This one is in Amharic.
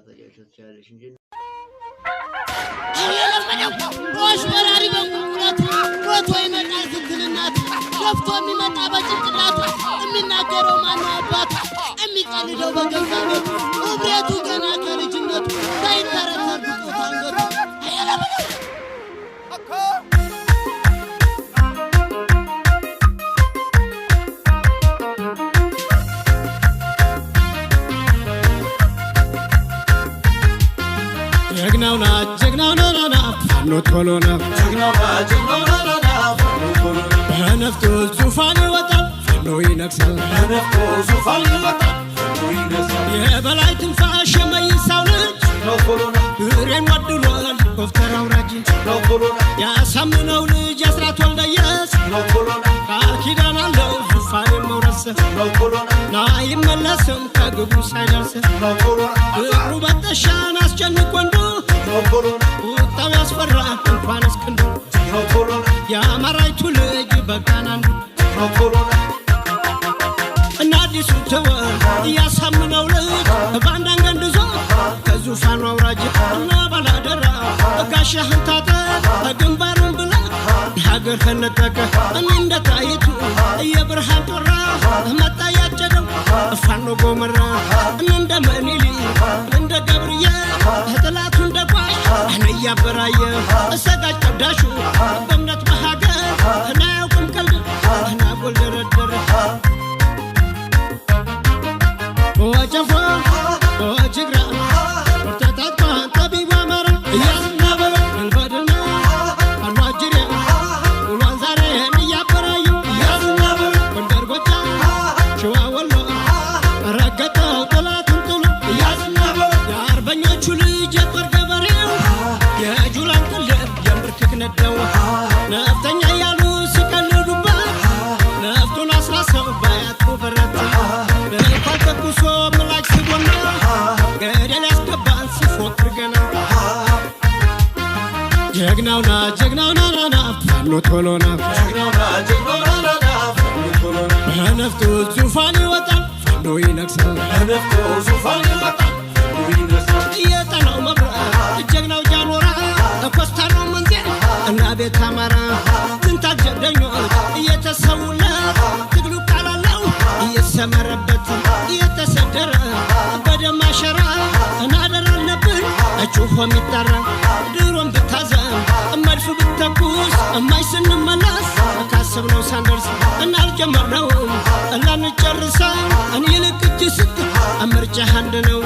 ተጨርሻለሽ እንጂ ወሽ በራሪ በቁጥረት ወቶ ይመጣል ስትልናት ገፍቶ የሚመጣ በጭንቅላቱ የሚናገረው ማነው አባቱ የሚቀልደው በገዛ ቤቱ ውብሬቱ ገና ከልጅነቱ ሳይተረተር ብጦት አንገቱ ጀግናው ና ፋኖ ቶሎ ና ጀግናው ና ፋኖ ቶሎ ና በነፍጡ ዙፋን ይወጣል ፋኖ ይነግሳል በነፍጡ ዙፋን ይወጣል ፋኖ ይነግሳል የበላይ ትንፋሽ የመይሳው ልጅ ነው ቶሎ ና ብሬን ወድሏል ኮፍተር አውራጅ ነው ቶሎ ና ያሳምነው ልጅ አስራት ወልደየስ ነው ቶሎ ና ቃል ኪዳን አለው ዙፋን መውረስ ነው ቶሎ ና ይመለስም ከግቡ ሳይደርስ ነው ቶሎ ና ብሩ በተሻን አስጨንቅ ወንዱ ቁጣው ያስፈራ እንኳን እስክንዱ የአማራይቱ ልጅ በቃናንዱ እና አዲሱ ተወ እያሳምነው ልጅ ባንዳን ገንድዞ ከዙፋኑ አውራጅ እና ባላደራ ጋሻህን ታጠ ግንባሩን ብላ ሀገር ከነጠቀ እኔ እንደታይቱ የብርሃን ጦራ መጣ ያጨደው ፋኖ ጎመራ እንደ መኒሊ እንደ ገብርዬ ጥላቱ እንደ ጓሽ ያበራየ እሰጋጭ ቀዳሹ በእምነት በሀገር እናያውቅም ቀልድ እና ጎልደረደረ ወጨፎ ወጅግራ ወርተታት ጠቢባ መራ እያዝናበረ እንበድና አኗጅሬ ውሏን ዛሬ እያበራዩ እያዝናበረ ጎንደር ጎጃ ሸዋ ወሎ ረገጠው ጥላቱን ጥሎ እያዝናበረ የአርበኞቹ ልጅ የጦር ገበሬው የጁላን ቅልብ የምርክክ ነደው ነፍጠኛ ያሉ ሲቀልዱበት ነፍጡን አስራሰው ባያጡ በረት እንኳን ተኩሶ ምላጭ ሲጎና ገደል ያስገባን ሲፎክር ገና ጀግናው ና ፋኖ ቶሎ ና በነፍጡ ዙፋን ይወጣል ፋኖ ይነግሳል በነፍጡ ዙፋን ይወጣል ፋኖ ይነግሳል የጠናው መብራት ጀግናው ጃኖራ ኮስታራው መንዜ እና ቤት አማራ ትንታጅ ጀብደኞች እየተሰውለት ትግሉ ቃላለው እየሰመረበት እየተሰደረ በደም አሸራ እናደር አለብን እጩሆ የሚጠራ ድሮም ብታዘን መድፍ ብተኩስ እማይ ስንመለስ ካሰብነው ሳንደርስ እናልጀመርነውም እናንጨርሰው እንይልቅ እጅ ስጥ ምርጫ አንድ ነው